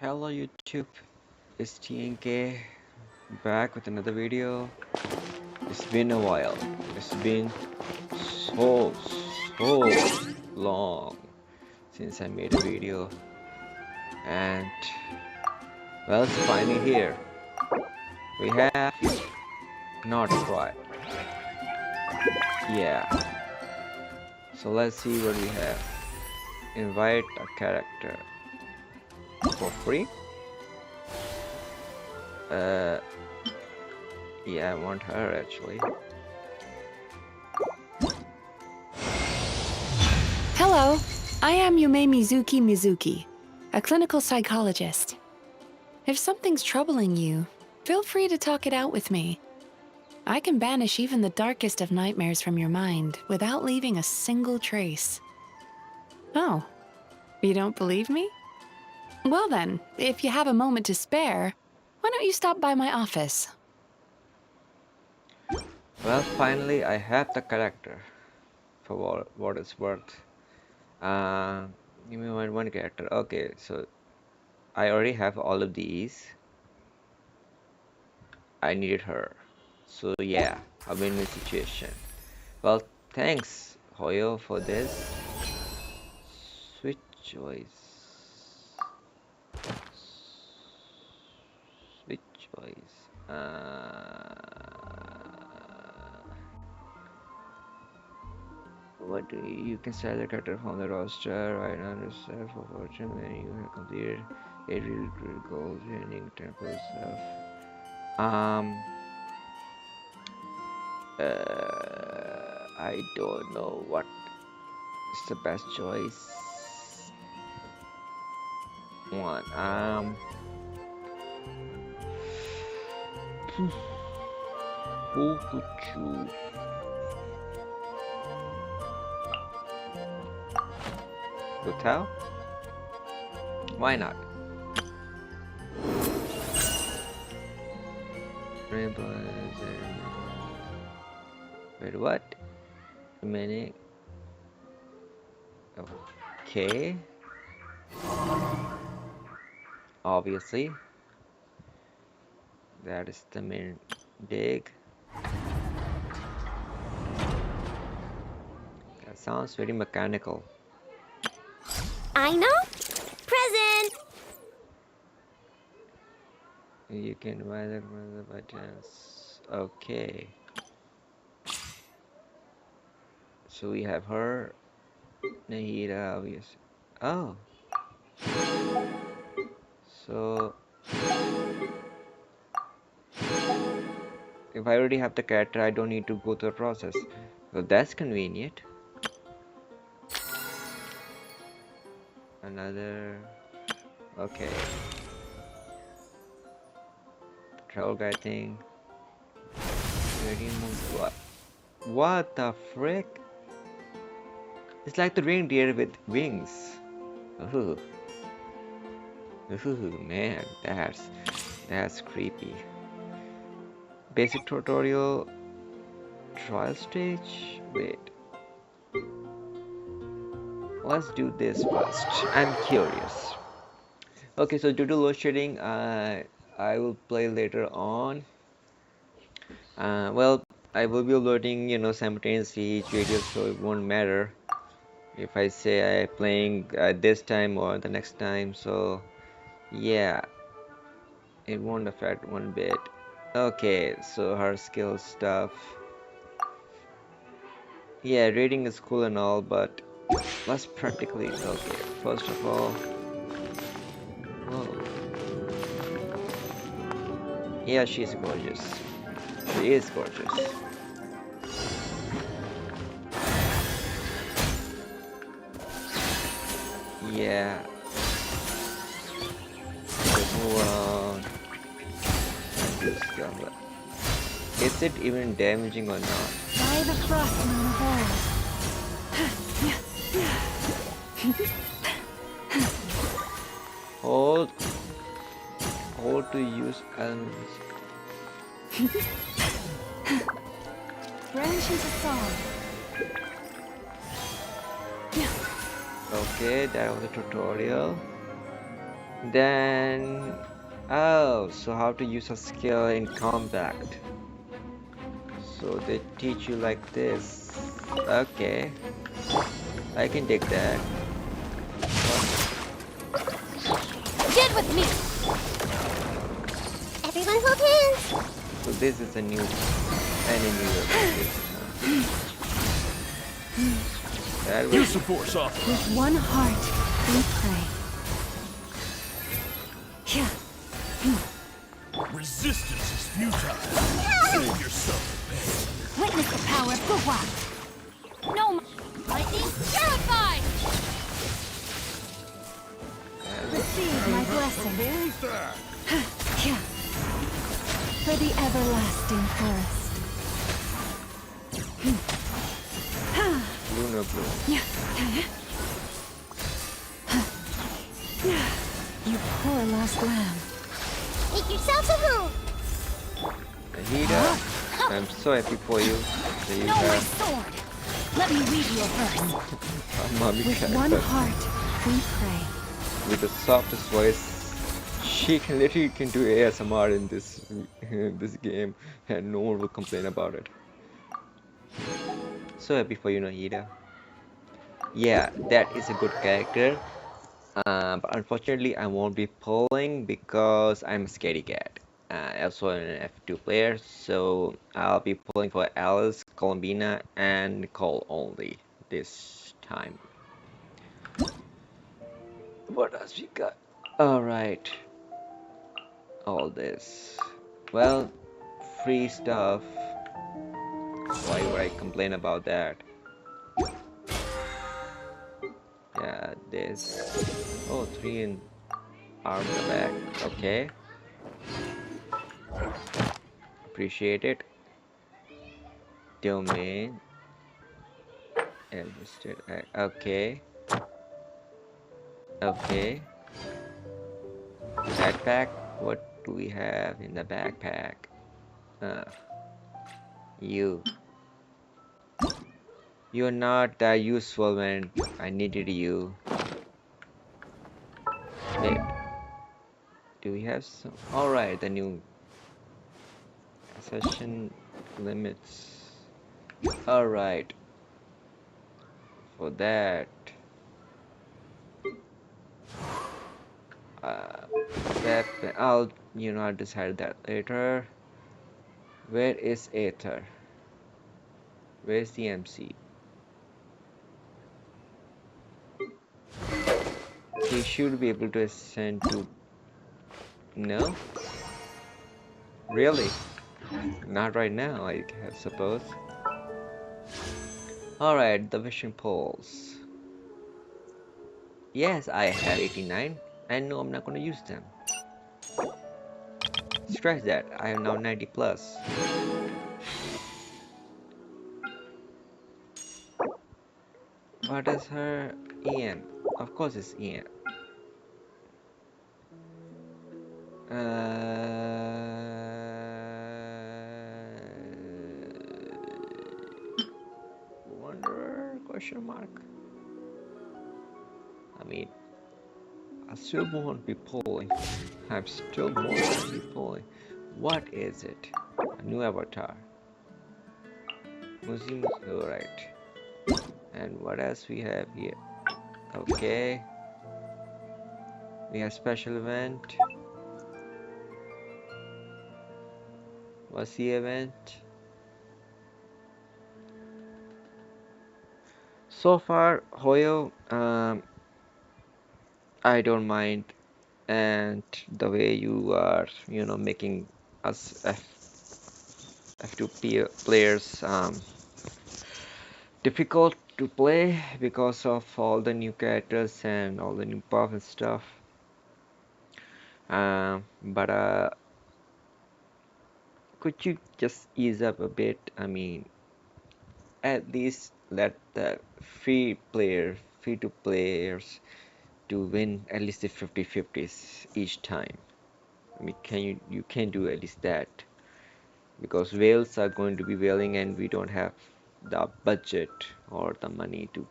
Hello YouTube, it's TNK back with another video. It's been a while. It's been so long since I made a video, and well, it's finally here. We have Nod-Krai. Yeah. So let's see what we have. Invite a character for free. Yeah, I want her actually. Hello, I am Yume Mizuki, a clinical psychologist. If something's troubling you, feel free to talk it out with me. I can banish even the darkest of nightmares from your mind without leaving a single trace. Oh, you don't believe me? Well then, if you have a moment to spare, why don't you stop by my office? Well, finally I have the character for what it's worth. Give me one character. Okay, so I already have all of these. I needed her. So yeah, a win-win situation. Well, thanks Hoyo for this. Switch choice. Switch choice. What do you can select the character from the roster right now to set for fortune when you have completed 8 goals, winning temple stuff. I don't know what is the best choice. One. Who to choose? Hotel? Why not? Wait, what? Remaining. Okay. Obviously. That is the main dig. That sounds very mechanical. I know. Present. You can buy the buttons. Okay. So we have her. Nahida, obviously. Oh. So if I already have the character, I don't need to go through the process. So that's convenient. Another. Okay. Travel guy thing. What the frick? It's like the reindeer with wings. Ooh. Ooh, man, that's creepy. Basic tutorial. Trial stage. Wait. Let's do this first. I'm curious. Okay, so due to load shedding, I will play later on. Well, I will be loading, simultaneously each video, so it won't matter if I say I'm playing this time or the next time. So yeah, it won't affect one bit. Okay, so her skill stuff. Yeah, reading is cool and all, but let's practically. Okay, first of all, whoa. Yeah, she's gorgeous. She is gorgeous. Yeah. Just move around and do stuff. Is it even damaging or not? By the frost moon of old. Hold to use elements. Branches of song. Okay, that was a tutorial. Then, oh, so how to use a skill in combat. So they teach you like this. Okay, I can dig that. Get with me! Everyone hold hands! So this is a new enemy this time. That was Use the force off. With one heart, we pray. Yeah. Resistance is futile. Save yourself the pain. Witness the power of Kuuvahki! No! Lightning purified! Receive my blessing. Yeah. For the everlasting forest. Lunar Blue. Yeah. You poor lost lamb. Make yourself a home! Ahita, I'm so happy for you that you No, my have sword! Let me read you a verse. a mommy With character one heart, we pray. with the softest voice. She can literally can do ASMR in this this game, and no one will complain about it. So happy for you, Nahida. Yeah, that is a good character. But unfortunately, I won't be pulling because I'm a scaredy cat. Also an F2 player, so I'll be pulling for Alice, Columbina, and Nicole only this time. What else we got? Alright, all this. Well, free stuff. Why would I complain about that? Yeah, this. Oh, 3 in arm the back. Okay. Appreciate it. Domain. Enlisted. Okay. Okay. Backpack. What do we have in the backpack? Uh, you. You're not that useful when I needed you. Wait. Do we have some? Alright, the new session limits. Alright. For that. Weapon. I'll decide that later. Where is Aether? Where's the MC? He should be able to ascend to. No? Really? Not right now, I suppose. Alright, the vision poles. Yes, I have 89. I know I'm not gonna use them. Scratch that, I am now 90 plus. What is her EM? Of course it's EM. Wanderer? Question mark. I mean, I still won't be pulling. I'm still won't be pulling. What is it? A new avatar. Museum. Alright. And what else we have here? Okay. We have special event. What's the event? So far, Hoyo, I don't mind, and the way you are, making us F2 players difficult to play because of all the new characters and all the new buff and stuff. But could you just ease up a bit? I mean, at least let the free to players to win at least the 50-50s each time. I mean, you can do at least that, because whales are going to be whaling and we don't have the budget or the money to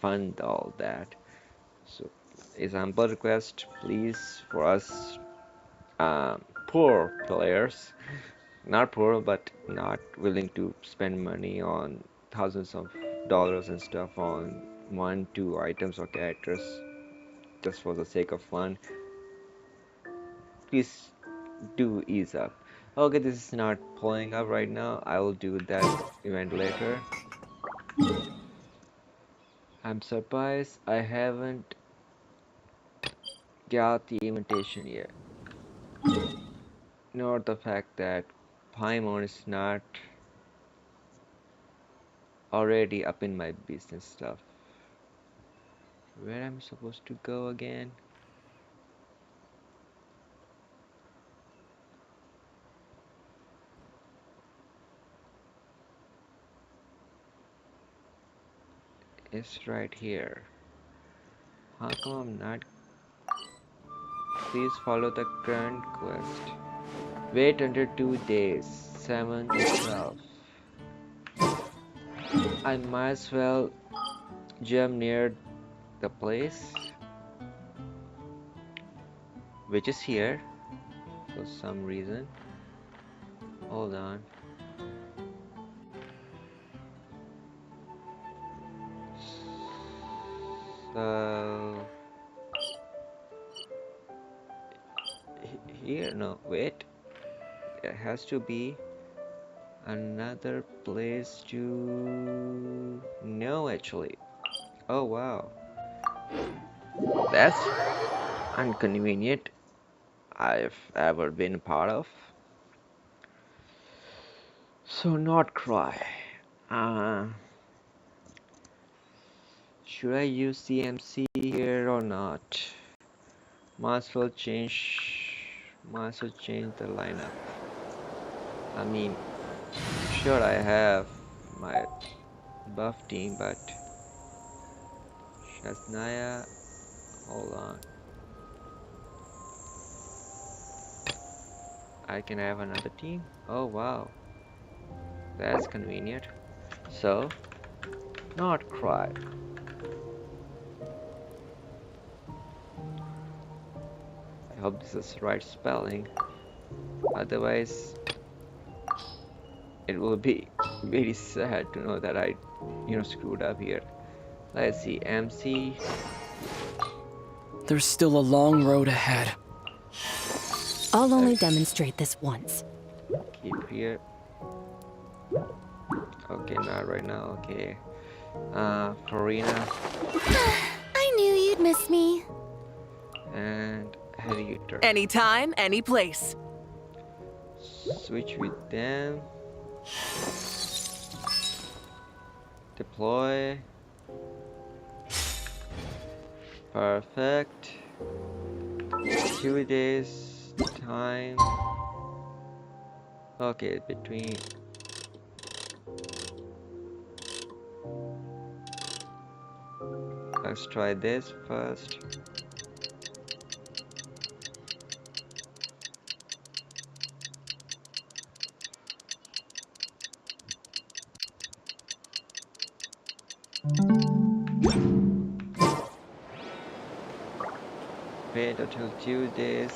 fund all that. So is a humble request, please, for us poor players. Not poor, but not willing to spend money on thousands of dollars and stuff on one, two items or characters just for the sake of fun. Please do ease up. Okay, this is not pulling up right now. I will do that event later. I'm surprised I haven't got the invitation yet. Nor the fact that Paimon is not already up in my business stuff. Where am I supposed to go again? It's right here. How come I'm not? Please follow the current quest. Wait under 2 days, 7 to 12. I might as well jump near the place, which is here for some reason. Hold on. So here, no, wait. There has to be another place to no, actually. Oh wow, that's inconvenient I've ever been a part of. So Nod-Krai. Uh, should I use CMC here or not? Might as well change the lineup. I mean, sure I have my buff team, but Shasnaya, hold on. I can have another team? Oh wow, that's convenient. So, Nod-Krai. I hope this is the right spelling. Otherwise, it will be very sad to know that I, screwed up here. Let's see, MC. There's still a long road ahead. I'll only demonstrate this once. Keep here. Okay, not right now. Okay. Farina I knew you'd miss me. and Heater. Anytime, any place. Switch with them. Deploy. Perfect. 2 days time. Okay, between. Let's try this first. Wait until 2 days,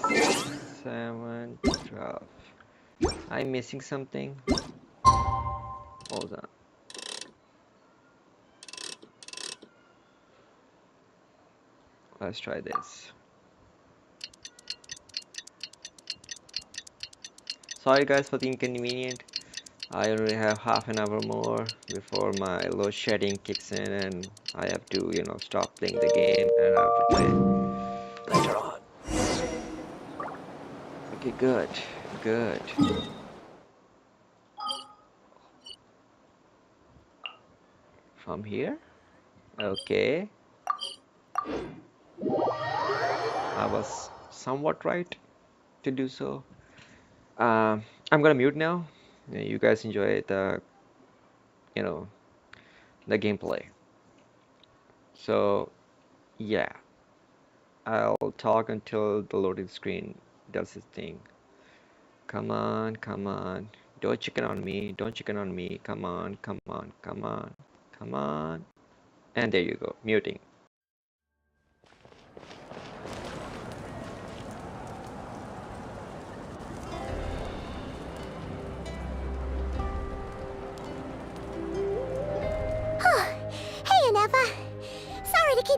7, 12. I'm missing something. Hold on. Let's try this. Sorry guys for the inconvenient. I only have half an hour more before my load shedding kicks in and I have to, stop playing the game and I have to play later on. Okay, good, good. From here? Okay. I was somewhat right to do so. I'm gonna mute now. You guys enjoy the, the gameplay. So, yeah. I'll talk until the loading screen does its thing. Come on, come on. Don't chicken on me. Don't chicken on me. Come on, come on, come on, come on. And there you go, muting.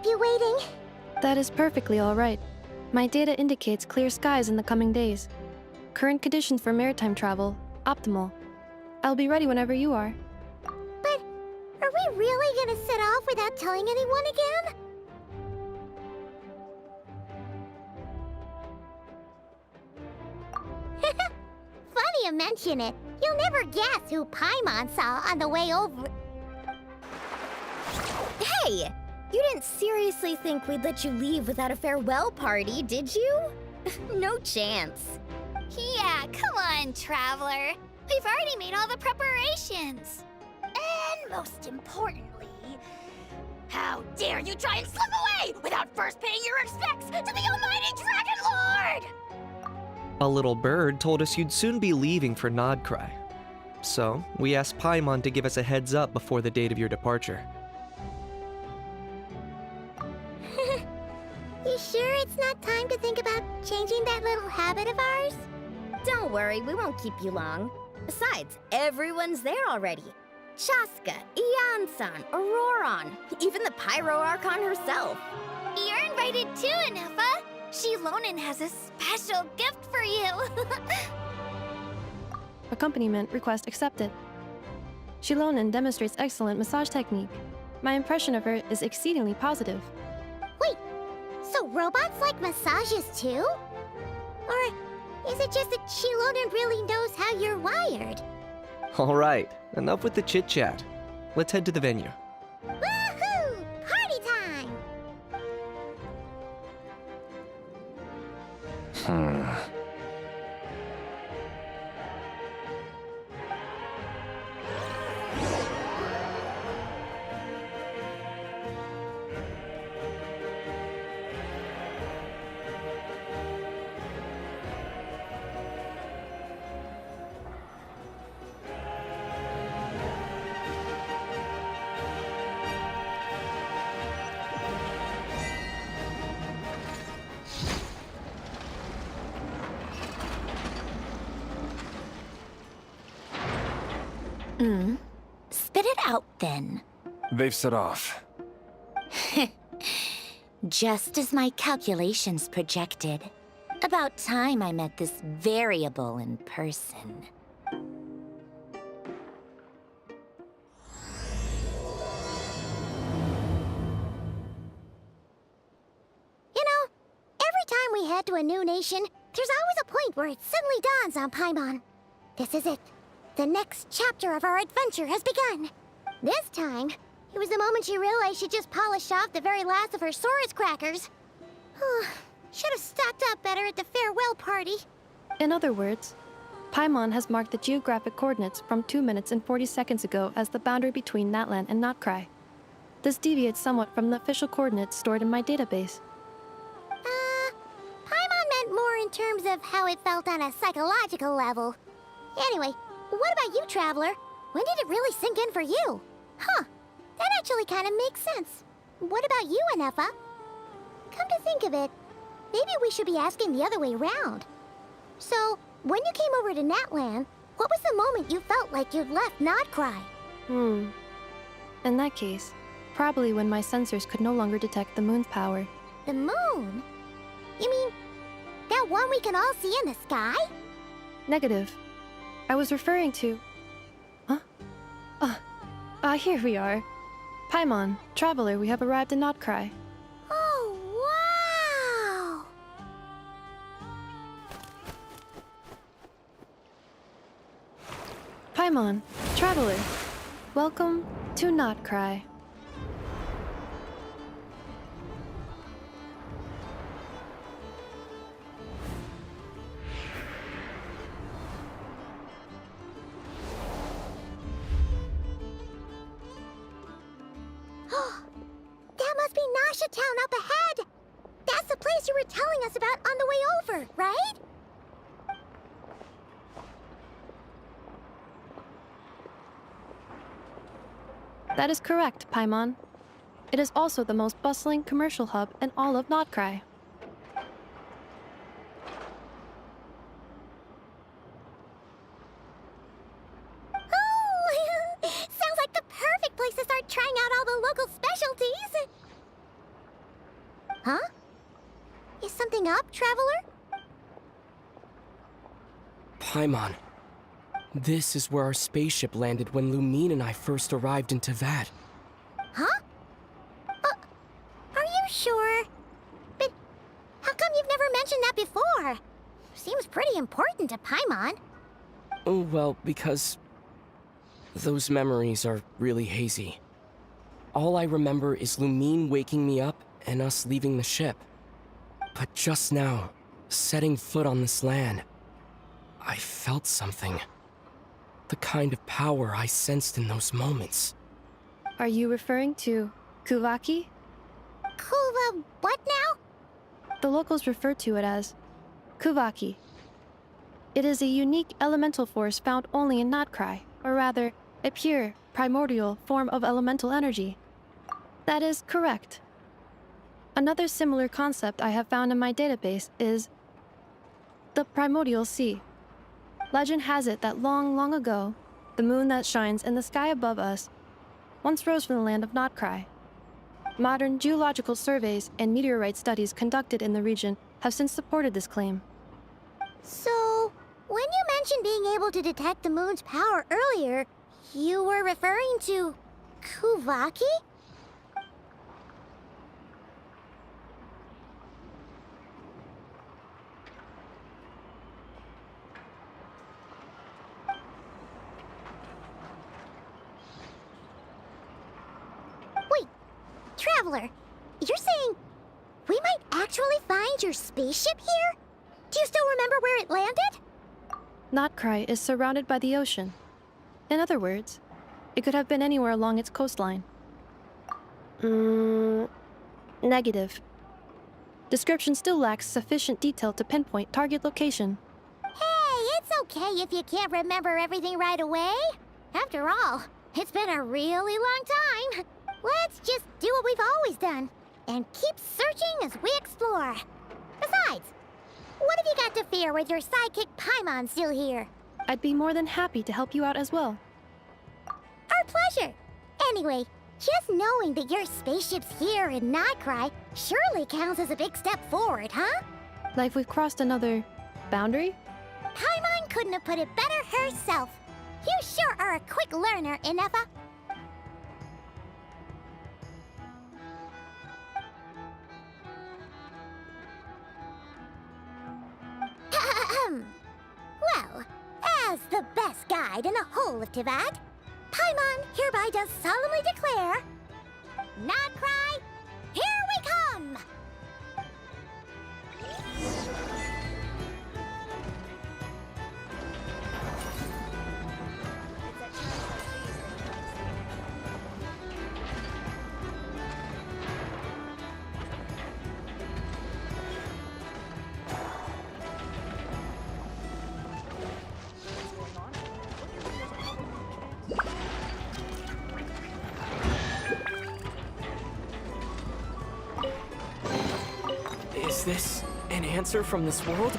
keep you waiting. That is perfectly all right. My data indicates clear skies in the coming days. Current conditions for maritime travel, optimal. I'll be ready whenever you are. But are we really gonna set off without telling anyone again? Funny you mention it. You'll never guess who Paimon saw on the way over. Hey! You didn't seriously think we'd let you leave without a farewell party, did you? No chance. Yeah, come on, Traveler. We've already made all the preparations. And most importantly, how dare you try and slip away without first paying your respects to the almighty Dragon Lord! A little bird told us you'd soon be leaving for Nod-Krai. So, we asked Paimon to give us a heads up before the date of your departure. You sure it's not time to think about changing that little habit of ours? Don't worry, we won't keep you long. Besides, everyone's there already. Chaska, Ian-san, Auroron, even the Pyro Archon herself. You're invited too, Ineffa. Shilonen has a special gift for you. Accompaniment request accepted. Shilonen demonstrates excellent massage technique. My impression of her is exceedingly positive. Wait, so robots like massages too? Or is it just that Shilonen really knows how you're wired? Alright, enough with the chit-chat. Let's head to the venue. Woohoo! Party time! Spit it out then. They've set off. Just as my calculations projected. About time I met this variable in person. You know, every time we head to a new nation, there's always a point where it suddenly dawns on Paimon. This is it. The next chapter of our adventure has begun. This time, it was the moment she realized she just polished off the very last of her Saurus crackers. Should have stocked up better at the farewell party. In other words, Paimon has marked the geographic coordinates from 2 minutes and 40 seconds ago as the boundary between Natlan and Nod-Krai. This deviates somewhat from the official coordinates stored in my database. Paimon meant more in terms of how it felt on a psychological level. Anyway, what about you, Traveler? When did it really sink in for you? Huh, that actually kind of makes sense. What about you, Ineffa? Come to think of it, maybe we should be asking the other way around. So, when you came over to Natlan, what was the moment you felt like you'd left Nod-Krai? In that case, probably when my sensors could no longer detect the moon's power. The moon? You mean, that one we can all see in the sky? Negative. I was referring to... Huh? Here we are. Paimon, Traveler, we have arrived in Nod-Krai. Oh, wow! Paimon, Traveler, welcome to Nod-Krai. That must be Nasha Town up ahead! That's the place you were telling us about on the way over, right? That is correct, Paimon. It is also the most bustling commercial hub in all of Nod-Krai. Oh! Sounds like the perfect place to start trying out all the local specialties! something up, Traveler? Paimon. This is where our spaceship landed when Lumine and I first arrived in Teyvat. Huh? Are you sure? But how come you've never mentioned that before? Seems pretty important to Paimon. Oh, well, because those memories are really hazy. All I remember is Lumine waking me up and us leaving the ship. But just now, setting foot on this land, I felt something. The kind of power I sensed in those moments. Are you referring to Kuuvahki? What now? The locals refer to it as Kuuvahki. It is a unique elemental force found only in Nod-Krai, or rather, a pure, primordial form of elemental energy. That is correct. Another similar concept I have found in my database is the primordial sea. Legend has it that long, long ago, the moon that shines in the sky above us once rose from the land of Nod-Krai. Modern geological surveys and meteorite studies conducted in the region have since supported this claim. So, when you mentioned being able to detect the moon's power earlier, you were referring to Kuuvahki? Wait, Traveler, you're saying we might actually find your spaceship here? Do you still remember where it landed? Nod-Krai is surrounded by the ocean. In other words, it could have been anywhere along its coastline. Negative. Description still lacks sufficient detail to pinpoint target location. Hey, it's okay if you can't remember everything right away. After all, it's been a really long time. Let's just do what we've always done and keep searching as we explore. Besides, what have you got to fear with your sidekick Paimon still here? I'd be more than happy to help you out as well. Our pleasure. Anyway, just knowing that your spaceship's here in Nod-Krai surely counts as a big step forward, huh? Like we've crossed another boundary? Paimon couldn't have put it better herself. You sure are a quick learner, Ineffa. Well, as the best guide in the whole of Teyvat, Paimon hereby does solemnly declare, Nod-Krai, here we come! Is this an answer from this world?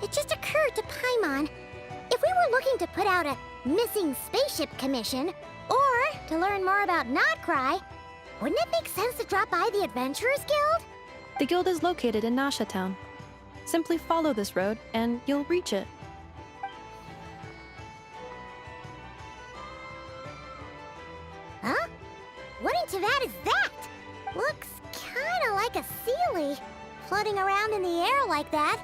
It just occurred to Paimon, if we were looking to put out a missing spaceship commission, or to learn more about Nod-Krai, wouldn't it make sense to drop by the Adventurers Guild? The guild is located in Nasha town. Simply follow this road and you'll reach it. Huh? What in Teyvat is that? Looks kinda like a Sealy, floating around in the air like that.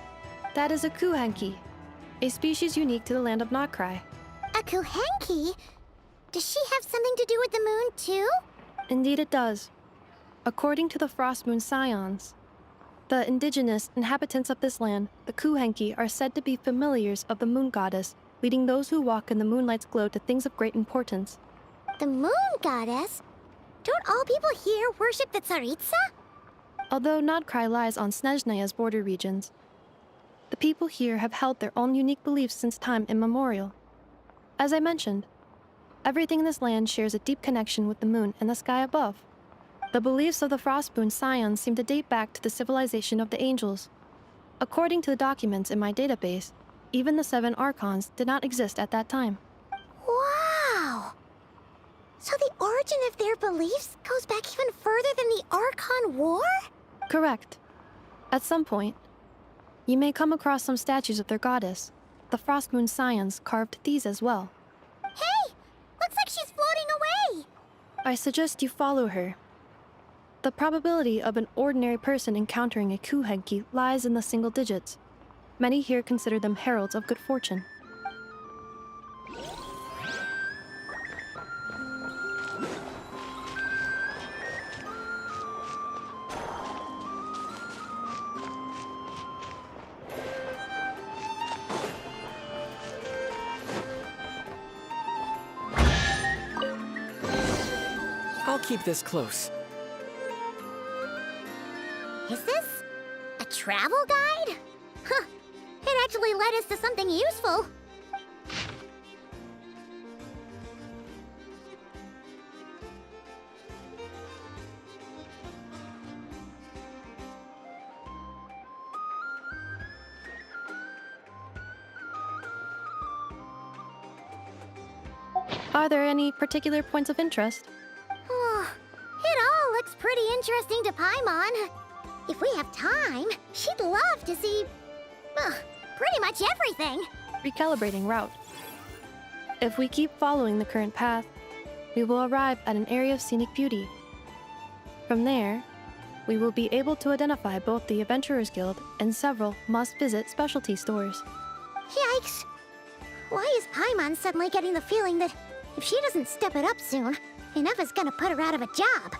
That is a Kuuvahki, a species unique to the land of Nod-Krai. A Kuuvahki? Does she have something to do with the moon, too? Indeed it does. According to the Frost Moon Scions, the indigenous inhabitants of this land, the Kuuvahki, are said to be familiars of the moon goddess, leading those who walk in the moonlight's glow to things of great importance. The moon goddess? Don't all people here worship the Tsaritsa? Although Nod-Krai lies on Snezhnaya's border regions, the people here have held their own unique beliefs since time immemorial. As I mentioned, everything in this land shares a deep connection with the moon and the sky above. The beliefs of the Frostmoon Scions seem to date back to the civilization of the angels. According to the documents in my database, even the 7 Archons did not exist at that time. Wow! So the origin of their beliefs goes back even further than the Archon War? Correct. At some point, you may come across some statues of their goddess. The Frostmoon Scions carved these as well. Hey! Looks like she's floating away! I suggest you follow her. The probability of an ordinary person encountering a Kuuvahki lies in the single digits. Many here consider them heralds of good fortune. I'll keep this close. Is this a travel guide? Huh. It actually led us to something useful. Are there any particular points of interest? Oh, it all looks pretty interesting to Paimon. If we have time, she'd love to see, pretty much everything. Recalibrating route. If we keep following the current path, we will arrive at an area of scenic beauty. From there, we will be able to identify both the Adventurers Guild and several must-visit specialty stores. Yikes! Why is Paimon suddenly getting the feeling that if she doesn't step it up soon, Ineffa's gonna put her out of a job?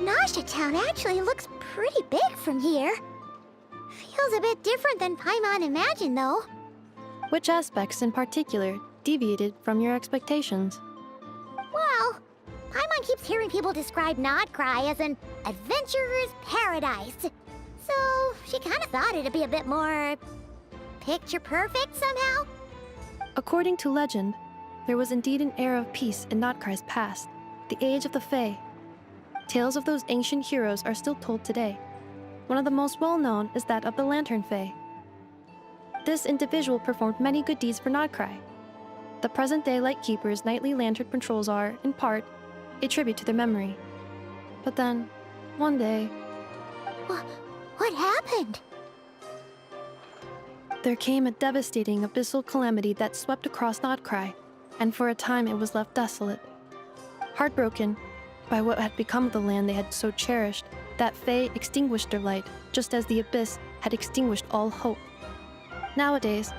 Nasha Town actually looks pretty big from here. Feels a bit different than Paimon imagined, though. Which aspects in particular deviated from your expectations? Well, Paimon keeps hearing people describe Nod-Krai as an adventurer's paradise. So she kind of thought it'd be a bit more picture perfect somehow. According to legend, there was indeed an era of peace in Nod-Krai's past, the age of the Fae. Tales of those ancient heroes are still told today. One of the most well-known is that of the Lantern Fae. This individual performed many good deeds for Nod-Krai. The present-day Lightkeeper's nightly lantern patrols are, in part, a tribute to their memory. But then, one day... What happened? There came a devastating abyssal calamity that swept across Nod-Krai, and for a time it was left desolate. Heartbroken by what had become of the land they had so cherished, that Fae extinguished their light, just as the abyss had extinguished all hope. Nowadays,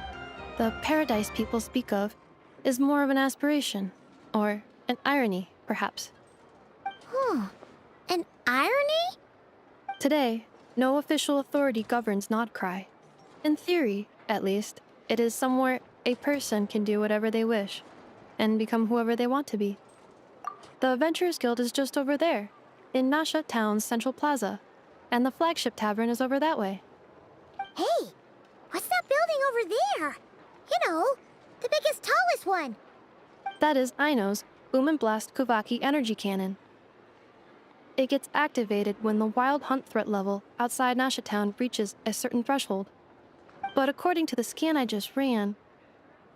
the paradise people speak of is more of an aspiration, or An irony, perhaps. An irony? Today, no official authority governs Nod-Krai. In theory, at least, it is somewhere a person can do whatever they wish, and become whoever they want to be. The Adventurers Guild is just over there, in Nasha Town's Central Plaza, and the flagship tavern is over that way. Hey, what's that building over there? You know, the biggest, tallest one. That is Aino's Boom and Blast Kuuvahki energy cannon. It gets activated when the wild hunt threat level outside Nasha Town reaches a certain threshold. But according to the scan I just ran,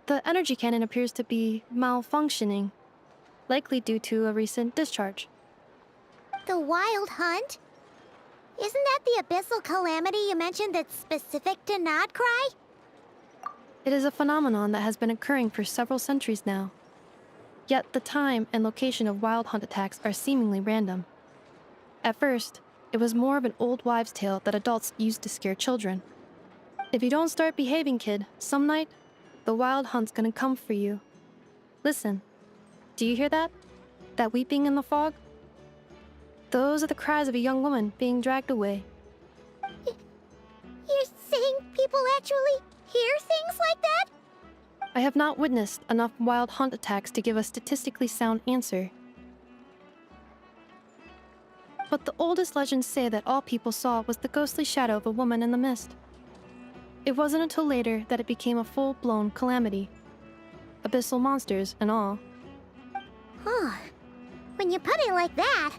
the energy cannon appears to be malfunctioning, likely due to a recent discharge. The wild hunt? Isn't that the abyssal calamity you mentioned that's specific to Nod-Krai? It is a phenomenon that has been occurring for several centuries now. Yet the time and location of wild hunt attacks are seemingly random. At first, it was more of an old wives' tale that adults used to scare children. If you don't start behaving, kid, some night, the wild hunt's gonna come for you. Listen, do you hear that? That weeping in the fog? Those are the cries of a young woman being dragged away. You're saying people actually hear things like that? I have not witnessed enough wild hunt attacks to give a statistically sound answer. But the oldest legends say that all people saw was the ghostly shadow of a woman in the mist. It wasn't until later that it became a full-blown calamity. Abyssal monsters and all. Huh. When you put it like that,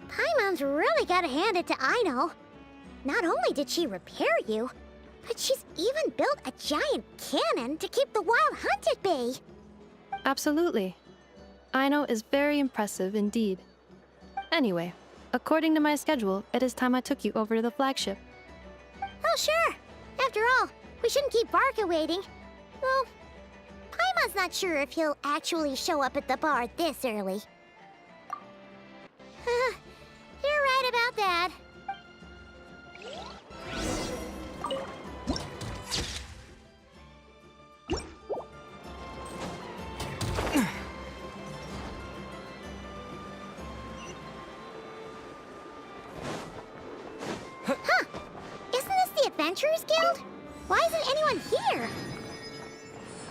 Paimon's really gotta hand it to Aino. Not only did she repair you, but she's even built a giant cannon to keep the wild hunt at bay. Absolutely. Aino is very impressive indeed. Anyway, according to my schedule, it is time I took you over to the flagship. Oh, sure. After all, we shouldn't keep Varka waiting. Well, Paimon's not sure if he'll actually show up at the bar this early. You're right about that. Huh! Isn't this the Adventurers Guild? Why isn't anyone here?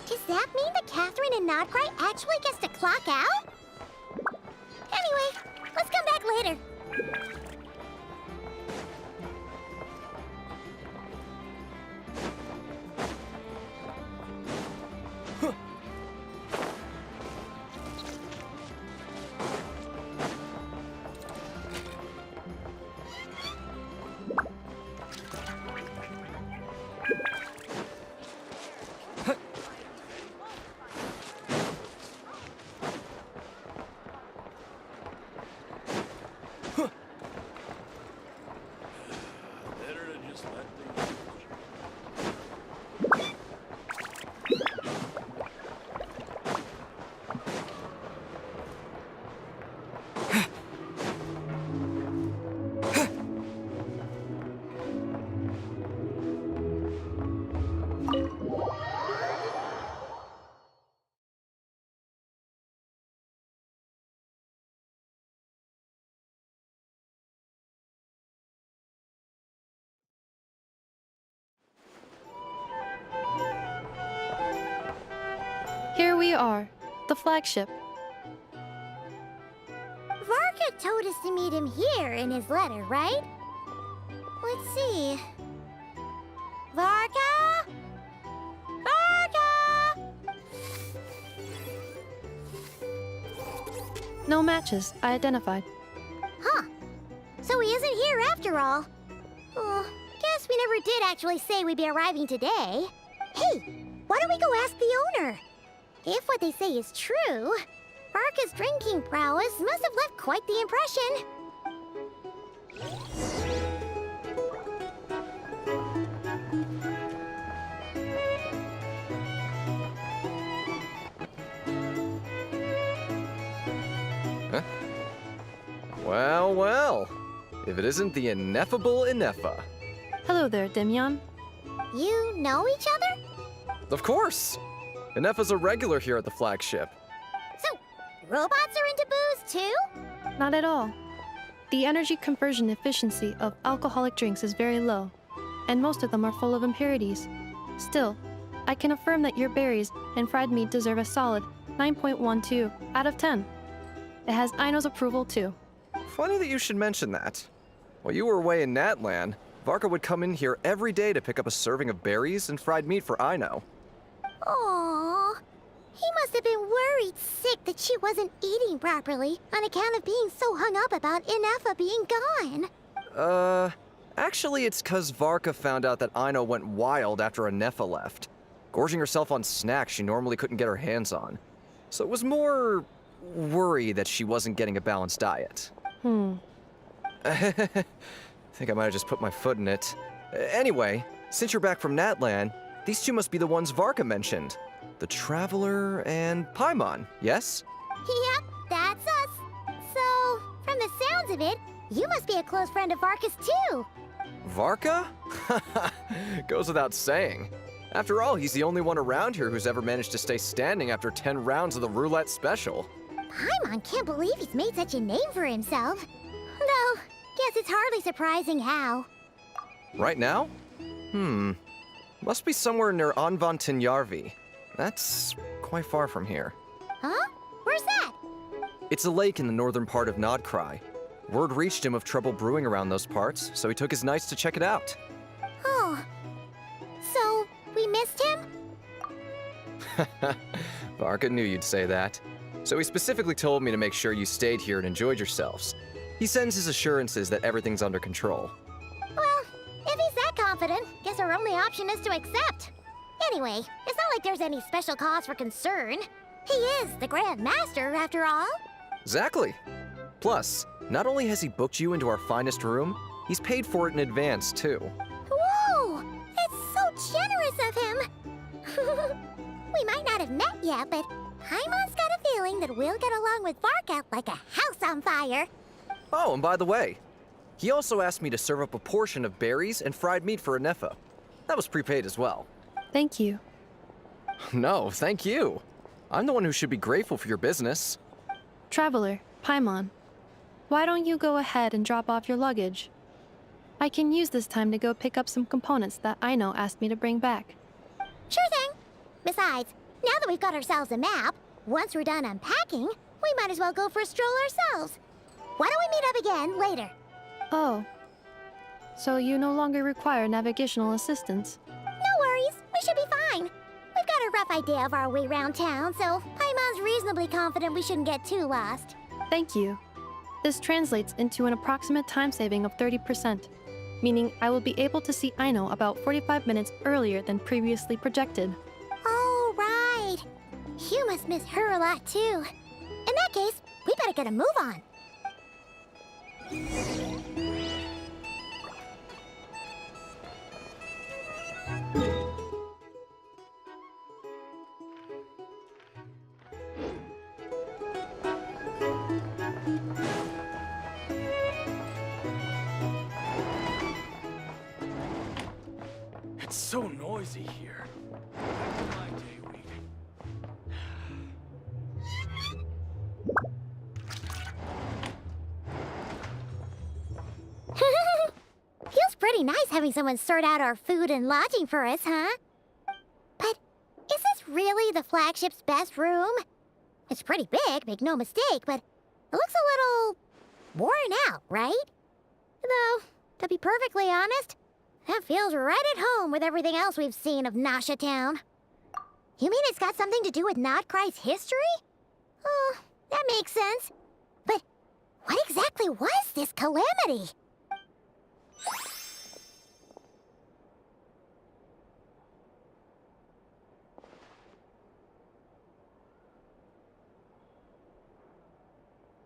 Does that mean that Catherine and Nod-Krai actually gets to clock out? Anyway, let's come back later. Better to just let things. Here we are, the flagship. Varka told us to meet him here in his letter, right? Let's see. Varka? Varka! No matches, I identified. Huh. So he isn't here after all. Oh, guess we never did actually say we'd be arriving today. Hey, why don't we go ask the owner? If what they say is true, Varka's drinking prowess must have left quite the impression. Well, well. If it isn't the ineffable Ineffa. Hello there, Demyon. You know each other? Of course. Ineffa's a regular here at the flagship. So, robots are into booze too? Not at all. The energy conversion efficiency of alcoholic drinks is very low, and most of them are full of impurities. Still, I can affirm that your berries and fried meat deserve a solid 9.12 out of 10. It has Aino's approval too. Funny that you should mention that. While you were away in Natlan, Varka would come in here every day to pick up a serving of berries and fried meat for Aino. Aww. He must have been worried sick that she wasn't eating properly on account of being so hung up about Ineffa being gone. Actually it's 'cause Varka found out that Aino went wild after Ineffa left, gorging herself on snacks she normally couldn't get her hands on. So it was more worry that she wasn't getting a balanced diet. I think I might have just put my foot in it. Anyway, since you're back from Natlan, these two must be the ones Varka mentioned. The Traveler and Paimon, yes? Yep, that's us. So, from the sounds of it, you must be a close friend of Varka's too. Varka? Goes without saying. After all, he's the only one around here who's ever managed to stay standing after 10 rounds of the roulette special. Paimon can't believe he's made such a name for himself. Though, guess it's hardly surprising how. Right now? Must be somewhere near Anvantinyarvi. That's quite far from here. Huh? Where's that? It's a lake in the northern part of Nod-Krai. Word reached him of trouble brewing around those parts, so he took his knights to check it out. Oh. So, we missed him? Varka knew you'd say that. So he specifically told me to make sure you stayed here and enjoyed yourselves. He sends his assurances that everything's under control. Well, if he's that confident, guess our only option is to accept. Anyway, it's not like there's any special cause for concern. He is the Grand Master, after all. Exactly. Plus, not only has he booked you into our finest room, he's paid for it in advance, too. Whoa! That's so generous of him! We might not have met yet, but Paimon's got a feeling that we'll get along with Varka like a house on fire. Oh, and by the way, he also asked me to serve up a portion of berries and fried meat for Ineffa. That was prepaid as well. Thank you. No, thank you. I'm the one who should be grateful for your business. Traveler, Paimon, why don't you go ahead and drop off your luggage? I can use this time to go pick up some components that Aino asked me to bring back. Sure thing. Besides, now that we've got ourselves a map, once we're done unpacking, we might as well go for a stroll ourselves. Why don't we meet up again later? Oh. So you no longer require navigational assistance? No worries, we should be fine. We've got a rough idea of our way around town, so Paimon's reasonably confident we shouldn't get too lost. Thank you. This translates into an approximate time saving of 30%, meaning I will be able to see Aino about 45 minutes earlier than previously projected. Oh, right. You must miss her a lot, too. In that case, we better get a move on. It's so noisy here. My day week. Feels pretty nice having someone sort out our food and lodging for us, huh? But is this really the flagship's best room? It's pretty big, make no mistake, but it looks a little worn out, right? Though, to be perfectly honest, that feels right at home with everything else we've seen of Nasha Town. You mean it's got something to do with Nod-Krai's history? Oh, that makes sense. But what exactly was this calamity?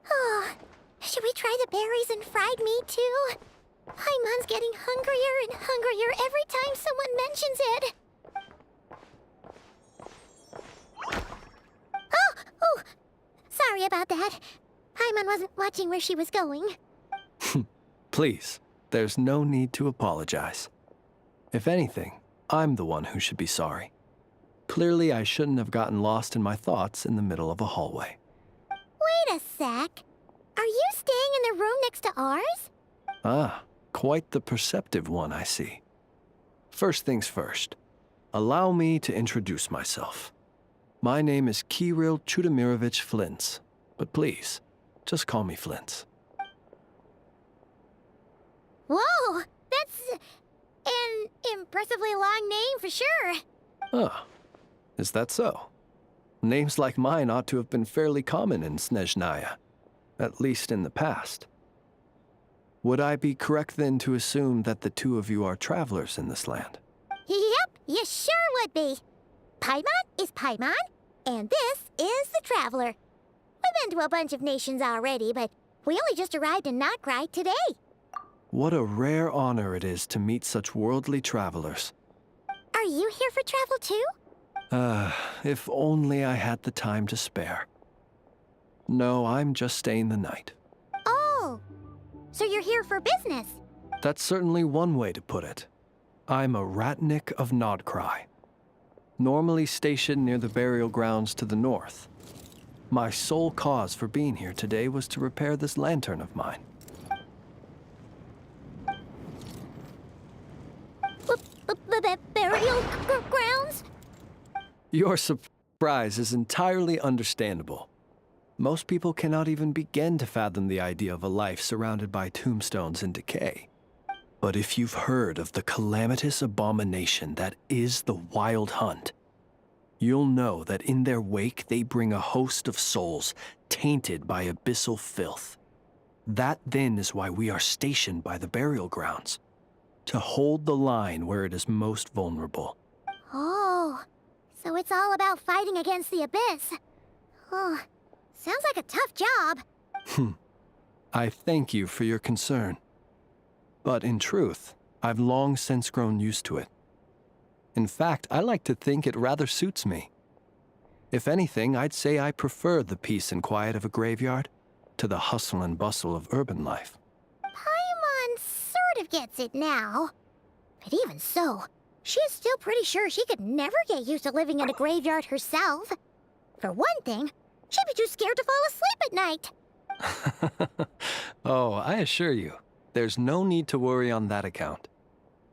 Oh, should we try the berries and fried meat too? Paimon's getting hungrier and hungrier every time someone mentions it. Oh, sorry about that. Paimon wasn't watching where she was going. Please, there's no need to apologize. If anything, I'm the one who should be sorry. Clearly, I shouldn't have gotten lost in my thoughts in the middle of a hallway. sec. Are you staying in the room next to ours? Ah, quite the perceptive one, I see. First things first, allow me to introduce myself. My name is Kirill Chudamirovich Flintz, but please, just call me Flintz. Whoa, that's an impressively long name for sure. Oh, is that so? Names like mine ought to have been fairly common in Snezhnaya, at least in the past. Would I be correct then to assume that the two of you are travelers in this land? Yep, you sure would be. Paimon is Paimon, and this is the Traveler. We've been to a bunch of nations already, but we only just arrived in Nod-Krai today. What a rare honor it is to meet such worldly travelers. Are you here for travel too? If only I had the time to spare. No, I'm just staying the night. Oh, so you're here for business? That's certainly one way to put it. I'm a Ratnik of Nod-Krai, normally stationed near the burial grounds to the north. My sole cause for being here today was to repair this lantern of mine. Burial grounds? Your surprise is entirely understandable. Most people cannot even begin to fathom the idea of a life surrounded by tombstones and decay. But if you've heard of the calamitous abomination that is the Wild Hunt, you'll know that in their wake they bring a host of souls tainted by abyssal filth. That then is why we are stationed by the burial grounds, to hold the line where it is most vulnerable. Oh, so it's all about fighting against the abyss. Oh, sounds like a tough job. I thank you for your concern. But in truth, I've long since grown used to it. In fact, I like to think it rather suits me. If anything, I'd say I prefer the peace and quiet of a graveyard to the hustle and bustle of urban life. Paimon sort of gets it now. But even so, she is still pretty sure she could never get used to living in a graveyard herself. For one thing, she'd be too scared to fall asleep at night. Oh, I assure you, there's no need to worry on that account.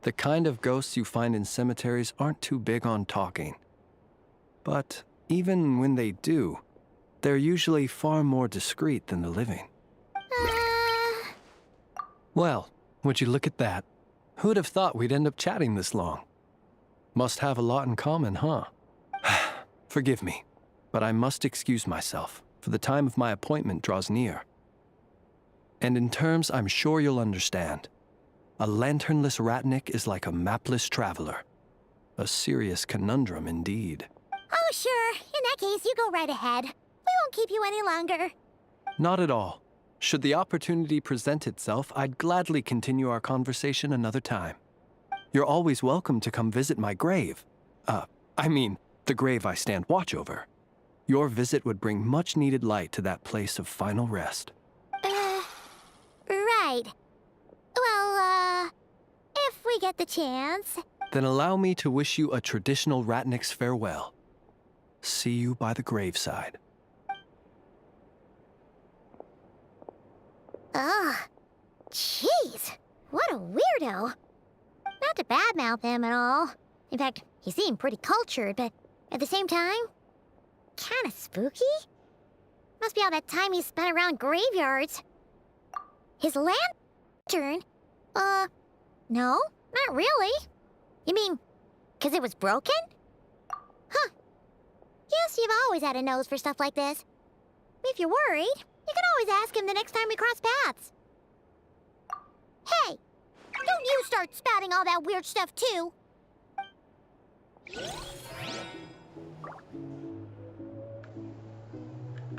The kind of ghosts you find in cemeteries aren't too big on talking. But even when they do, they're usually far more discreet than the living. Well, would you look at that? Who'd have thought we'd end up chatting this long? Must have a lot in common, huh? Forgive me, but I must excuse myself, for the time of my appointment draws near. And in terms I'm sure you'll understand, a lanternless Ratnik is like a mapless traveler. A serious conundrum indeed. Oh, sure. In that case, you go right ahead. We won't keep you any longer. Not at all. Should the opportunity present itself, I'd gladly continue our conversation another time. You're always welcome to come visit my grave. I mean, the grave I stand watch over. Your visit would bring much-needed light to that place of final rest. Right. Well, if we get the chance. Then allow me to wish you a traditional Ratnik's farewell. See you by the graveside. Ugh. Jeez. What a weirdo. Not to badmouth him at all. In fact, he seemed pretty cultured, but at the same time, kinda spooky? Must be all that time he spent around graveyards. His lantern? No, not really. You mean, 'cause it was broken? Huh. Guess you've always had a nose for stuff like this. If you're worried, you can always ask him the next time we cross paths. Hey! Don't you start spouting all that weird stuff, too!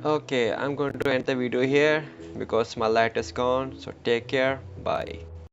Okay, I'm going to end the video here because my light is gone. So take care. Bye.